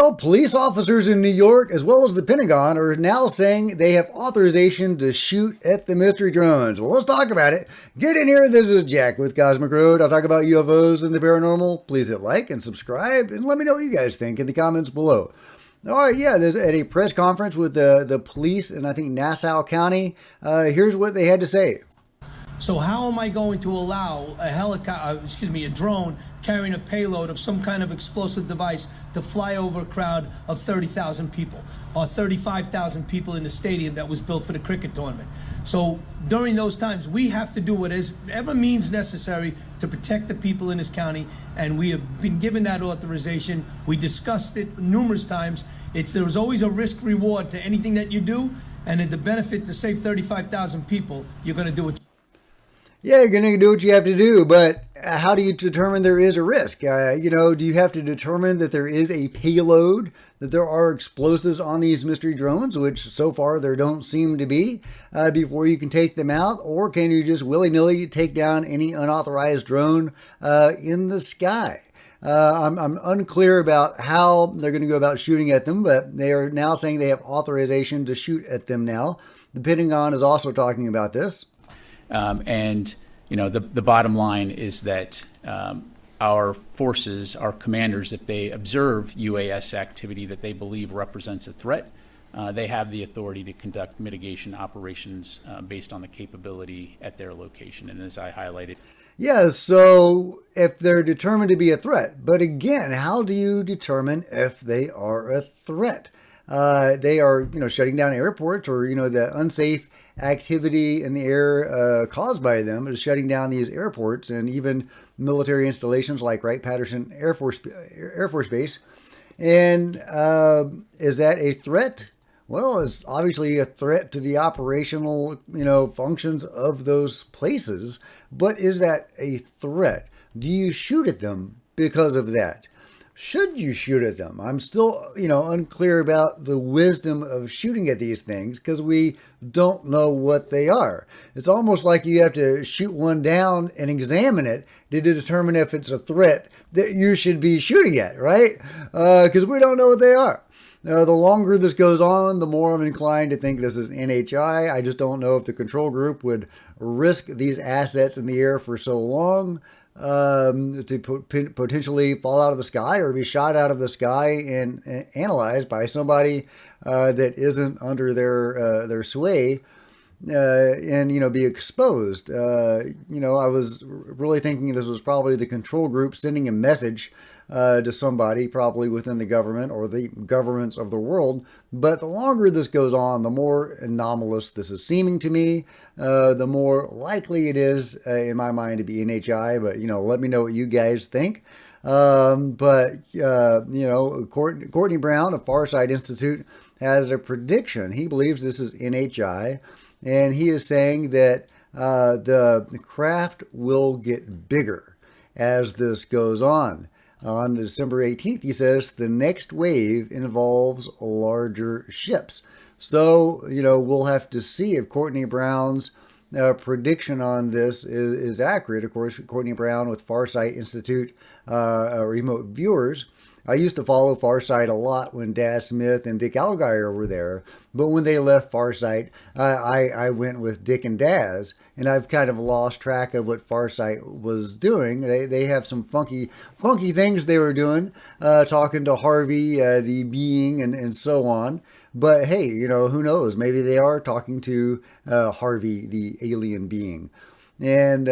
Well, police officers in New York, as well as the Pentagon, are now saying they have authorization to shoot at the mystery drones. Well, let's talk about it. Get in here. This is Jack with Cosmic Road. I'll talk about UFOs and the paranormal. Please hit like and subscribe, and let me know what you guys think in the comments below. All right, yeah, there's at a press conference with the police in, I think, Nassau County. Here's what they had to say. So how am I going to allow a drone carrying a payload of some kind of explosive device to fly over a crowd of 30,000 people or 35,000 people in the stadium that was built for the cricket tournament? So during those times, we have to do whatever means necessary to protect the people in this county, and we have been given that authorization. We discussed it numerous times. There's always a risk reward to anything that you do, and the benefit to save 35,000 people, you're going to do it. Yeah, you're going to do what you have to do, but how do you determine there is a risk? Do you have to determine that there is a payload, that there are explosives on these mystery drones, which so far there don't seem to be, before you can take them out? Or can you just willy-nilly take down any unauthorized drone in the sky? I'm unclear about how they're going to go about shooting at them, but they are now saying they have authorization to shoot at them now. The Pentagon is also talking about this. The bottom line is that our forces, our commanders, if they observe UAS activity that they believe represents a threat, they have the authority to conduct mitigation operations based on the capability at their location. And as I highlighted. Yeah, so if they're determined to be a threat, but again, how do you determine if they are a threat? They are, shutting down airports, or, the unsafe activity in the air caused by them is shutting down these airports and even military installations like Wright-Patterson Air Force Base. And is that a threat? Well, it's obviously a threat to the operational, functions of those places. But is that a threat? Do you shoot at them because of that? Should you shoot at them? I'm still, unclear about the wisdom of shooting at these things because we don't know what they are. It's almost like you have to shoot one down and examine it to determine if it's a threat that you should be shooting at, right? Because we don't know what they are. The longer this goes on, the more I'm inclined to think this is NHI. I just don't know if the control group would risk these assets in the air for so long to potentially fall out of the sky or be shot out of the sky and analyzed by somebody that isn't under their sway and be exposed. I was really thinking this was probably the control group sending a message to somebody, probably within the government or the governments of the world. But the longer this goes on, the more anomalous this is seeming to me, the more likely it is, in my mind, to be NHI. But, let me know what you guys think. Courtney Brown of Farsight Institute has a prediction. He believes this is NHI, and he is saying that the craft will get bigger as this goes on. On December 18th, he says the next wave involves larger ships. So, we'll have to see if Courtney Brown's prediction on this is accurate. Of course, Courtney Brown with Farsight Institute remote viewers. I used to follow Farsight a lot when Daz Smith and Dick Allgaier were there. But when they left Farsight, I went with Dick and Daz. And I've kind of lost track of what Farsight was doing. They have some funky things they were doing, talking to Harvey, the being, and so on. But hey, who knows? Maybe they are talking to Harvey, the alien being. And,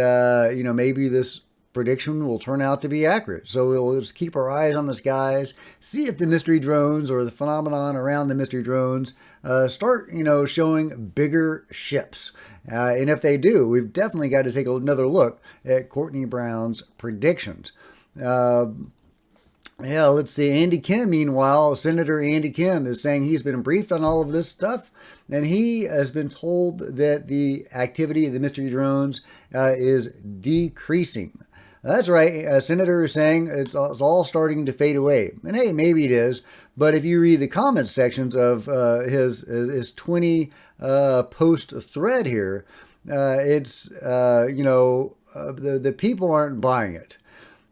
maybe this prediction will turn out to be accurate. So we'll just keep our eyes on the skies, see if the mystery drones or the phenomenon around the mystery drones start, showing bigger ships. And if they do, we've definitely got to take another look at Courtney Brown's predictions. Let's see. Andy Kim, meanwhile, Senator Andy Kim is saying he's been briefed on all of this stuff, and he has been told that the activity of the mystery drones is decreasing. That's right. Senator is saying it's all starting to fade away. And hey, maybe it is. But if you read the comment sections of his 20 post thread here, it's, the people aren't buying it.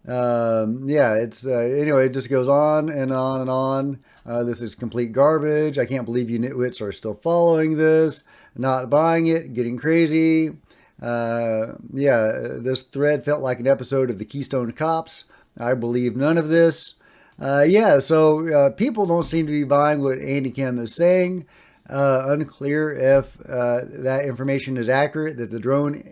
Yeah, it's anyway, it just goes on and on and on. This is complete garbage. I can't believe you nitwits are still following this, not buying it, getting crazy. Yeah, this thread felt like an episode of the Keystone Cops. I believe none of this. Yeah, so people don't seem to be buying what Andy Kim is saying. Unclear if that information is accurate, that the drone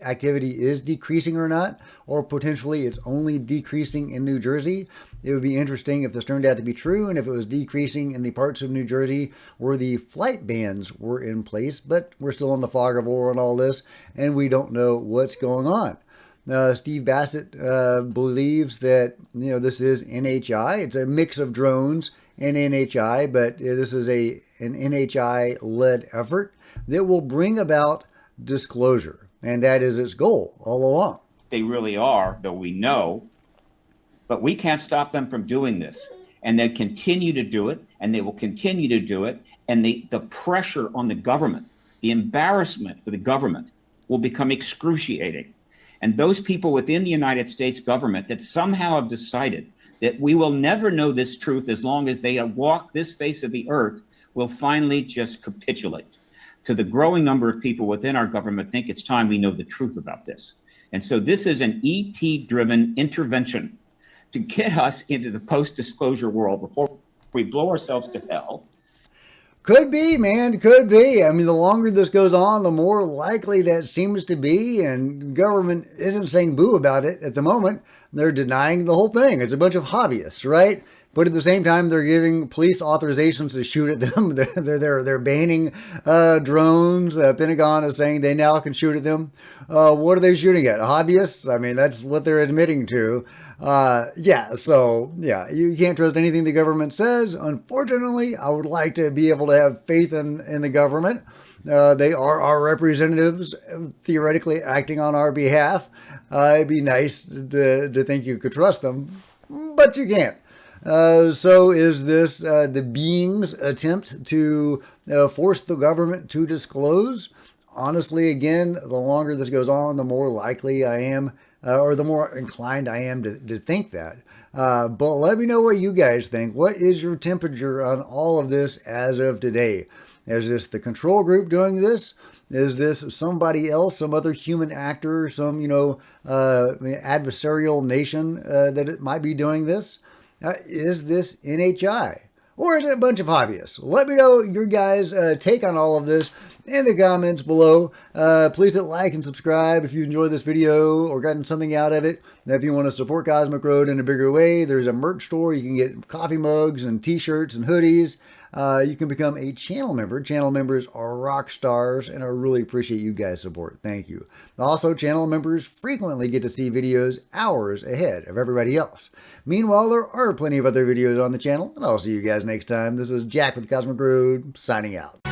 activity is decreasing or not, or potentially it's only decreasing in New Jersey. It would be interesting if this turned out to be true and if it was decreasing in the parts of New Jersey where the flight bans were in place, but we're still in the fog of war and all this, and we don't know what's going on. Steve Bassett believes that this is NHI. It's a mix of drones and NHI, but this is an NHI-led effort that will bring about disclosure, and that is its goal all along. They really are, though we know, but we can't stop them from doing this. And they continue to do it, and they will continue to do it. And the pressure on the government, the embarrassment for the government will become excruciating. And those people within the United States government that somehow have decided that we will never know this truth as long as they walk this face of the earth will finally just capitulate. To the growing number of people within our government think it's time we know the truth about this. And so this is an ET-driven intervention to get us into the post-disclosure world before we blow ourselves to hell. Could be, man. Could be. I mean, the longer this goes on, the more likely that seems to be. And government isn't saying boo about it at the moment. They're denying the whole thing. It's a bunch of hobbyists, right? But at the same time, they're giving police authorizations to shoot at them. They're banning drones. The Pentagon is saying they now can shoot at them. What are they shooting at? Hobbyists? I mean, that's what they're admitting to. Yeah, so, yeah, you can't trust anything the government says. Unfortunately, I would like to be able to have faith in the government. They are our representatives, theoretically acting on our behalf. It'd be nice to think you could trust them, but you can't. So is this the being's attempt to force the government to disclose? Honestly, again, the longer this goes on, the more likely I am, or the more inclined I am to think that. But let me know what you guys think. What is your temperature on all of this as of today? Is this the control group doing this? Is this somebody else, some other human actor, some, adversarial nation that it might be doing this? Is this NHI? Or is it a bunch of hobbyists? Let me know your guys' take on all of this in the comments below. Please hit like and subscribe if you enjoyed this video or gotten something out of it. And if you want to support Cosmic Road in a bigger way, there's a merch store. You can get coffee mugs and t-shirts and hoodies. You can become a channel member. Channel members are rock stars, and I really appreciate you guys' support. Thank you. Also, channel members frequently get to see videos hours ahead of everybody else. Meanwhile, there are plenty of other videos on the channel, and I'll see you guys next time. This is Jack with Cosmic Road, signing out.